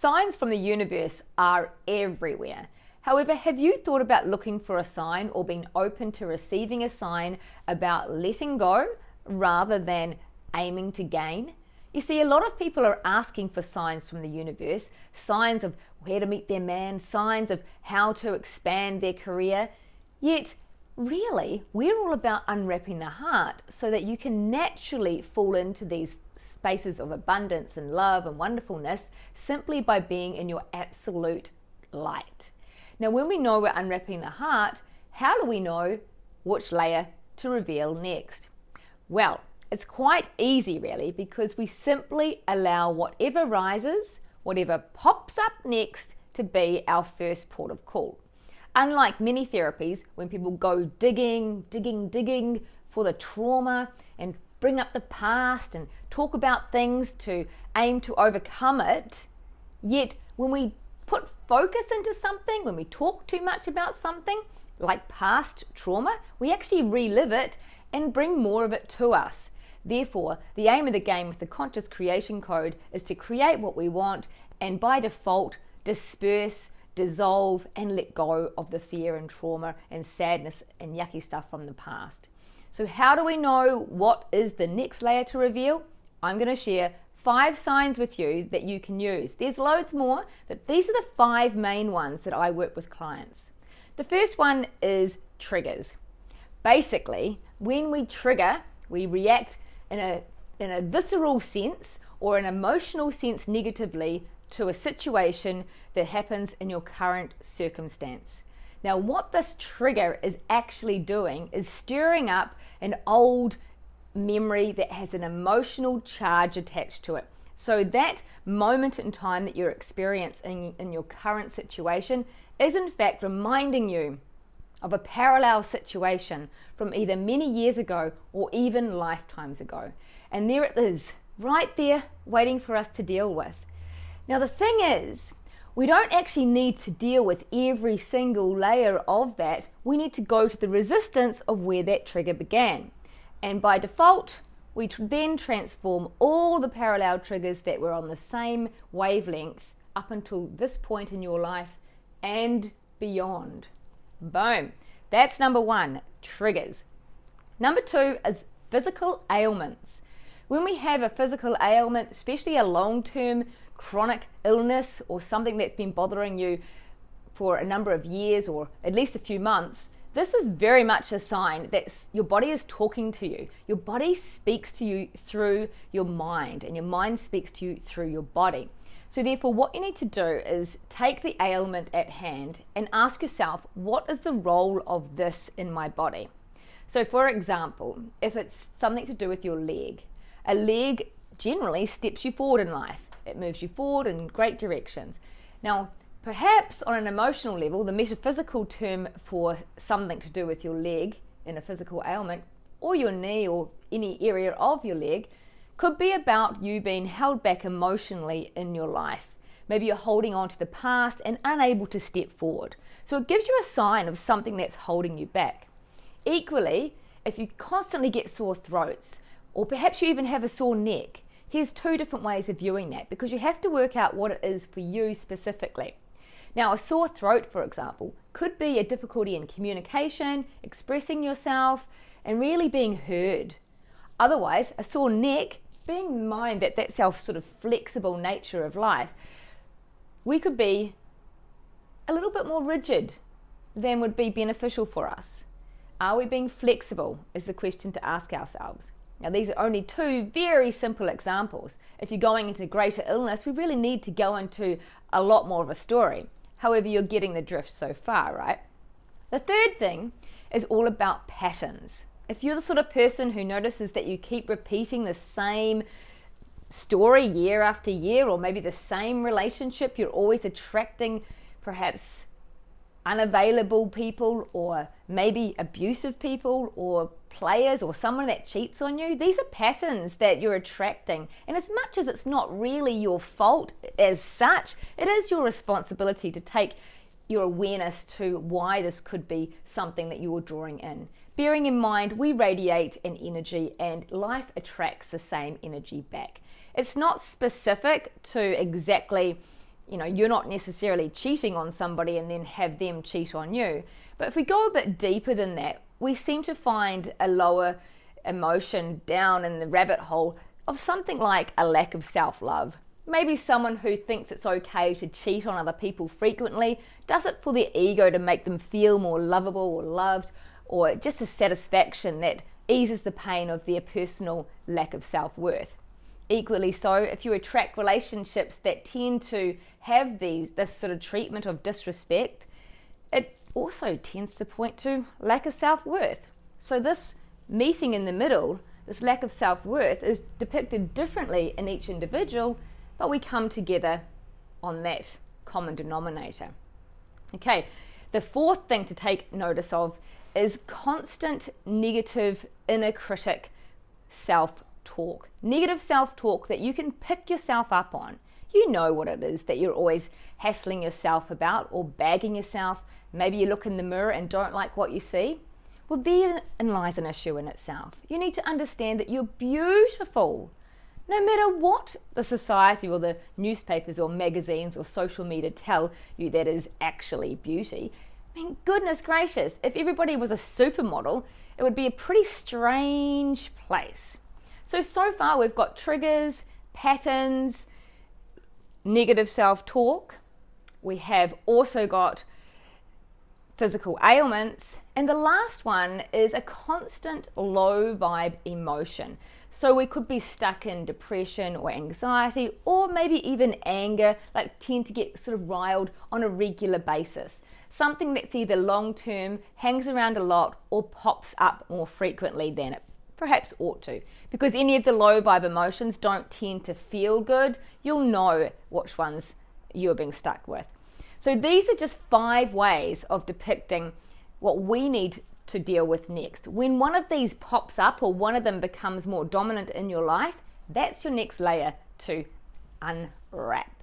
Signs from the universe are everywhere. However, have you thought about looking for a sign or been open to receiving a sign about letting go rather than aiming to gain? You see, a lot of people are asking for signs from the universe, signs of where to meet their man, signs of how to expand their career. Yet, really, we're all about unwrapping the heart so that you can naturally fall into these spaces of abundance and love and wonderfulness simply by being in your absolute light. Now, when we know we're unwrapping the heart, how do we know which layer to reveal next? Well, it's quite easy really, because we simply allow whatever rises, whatever pops up next, to be our first port of call. Unlike many therapies, when people go digging for the trauma and bring up the past and talk about things to aim to overcome it, yet when we put focus into something, when we talk too much about something like past trauma, we actually relive it and bring more of it to us. Therefore, the aim of the game with the Conscious Creation Code is to create what we want and by default disperse, dissolve and let go of the fear and trauma and sadness and yucky stuff from the past. So how do we know what is the next layer to reveal? I'm going to share 5 signs with you that you can use. There's loads more, but these are the 5 main ones that I work with clients. The first one is triggers. Basically, when we trigger, we react in a visceral sense or an emotional sense negatively to a situation that happens in your current circumstance. Now, what this trigger is actually doing is stirring up an old memory that has an emotional charge attached to it. So that moment in time that you're experiencing in your current situation is in fact reminding you of a parallel situation from either many years ago or even lifetimes ago. And there it is, right there, waiting for us to deal with. Now the thing is, we don't actually need to deal with every single layer of that. We need to go to the resistance of where that trigger began. And by default, we then transform all the parallel triggers that were on the same wavelength up until this point in your life and beyond. Boom. That's number 1, triggers. Number 2 is physical ailments. When we have a physical ailment, especially a long-term chronic illness or something that's been bothering you for a number of years or at least a few months, this is very much a sign that your body is talking to you. Your body speaks to you through your mind, and your mind speaks to you through your body. So therefore, what you need to do is take the ailment at hand and ask yourself, what is the role of this in my body? So for example, if it's something to do with your leg, a leg generally steps you forward in life. It moves you forward in great directions. Now, perhaps on an emotional level, the metaphysical term for something to do with your leg in a physical ailment, or your knee or any area of your leg, could be about you being held back emotionally in your life. Maybe you're holding on to the past and unable to step forward. So it gives you a sign of something that's holding you back. Equally, if you constantly get sore throats, or perhaps you even have a sore neck, here's 2 different ways of viewing that, because you have to work out what it is for you specifically. Now, a sore throat, for example, could be a difficulty in communication, expressing yourself, and really being heard. Otherwise, a sore neck, being in mind that that's our sort of flexible nature of life, we could be a little bit more rigid than would be beneficial for us. Are we being flexible is the question to ask ourselves. Now, these are only 2 very simple examples. If you're going into greater illness, we really need to go into a lot more of a story. However, you're getting the drift so far, right? The third thing is all about patterns. If you're the sort of person who notices that you keep repeating the same story year after year, or maybe the same relationship, you're always attracting perhaps unavailable people, or maybe abusive people, or players, or someone that cheats on you, these are patterns that you're attracting. And as much as it's not really your fault as such, it is your responsibility to take your awareness to why this could be something that you are drawing in. Bearing in mind, we radiate an energy and life attracts the same energy back. It's not specific to exactly, you're not necessarily cheating on somebody and then have them cheat on you. But if we go a bit deeper than that, we seem to find a lower emotion down in the rabbit hole of something like a lack of self-love. Maybe someone who thinks it's okay to cheat on other people frequently, does it for their ego to make them feel more lovable or loved, or just a satisfaction that eases the pain of their personal lack of self-worth. Equally so, if you attract relationships that tend to have this sort of treatment of disrespect, it also tends to point to lack of self-worth. So this meeting in the middle, this lack of self-worth, is depicted differently in each individual, but we come together on that common denominator. Okay, the fourth thing to take notice of is constant negative inner critic self-talk. Negative self-talk that you can pick yourself up on. You know what it is that you're always hassling yourself about or bagging yourself. Maybe you look in the mirror and don't like what you see. Well, therein lies an issue in itself. You need to understand that you're beautiful. No matter what the society or the newspapers or magazines or social media tell you that is actually beauty. I mean, goodness gracious, if everybody was a supermodel, it would be a pretty strange place. So far we've got triggers, patterns, negative self-talk. We have also got physical ailments. And the last one is a constant low vibe emotion. So we could be stuck in depression or anxiety, or maybe even anger, like tend to get sort of riled on a regular basis. Something that's either long-term, hangs around a lot, or pops up more frequently than it perhaps ought to. Because any of the low vibe emotions don't tend to feel good, you'll know which ones you're being stuck with. So these are just 5 ways of depicting what we need to deal with next. When one of these pops up or one of them becomes more dominant in your life, that's your next layer to unwrap.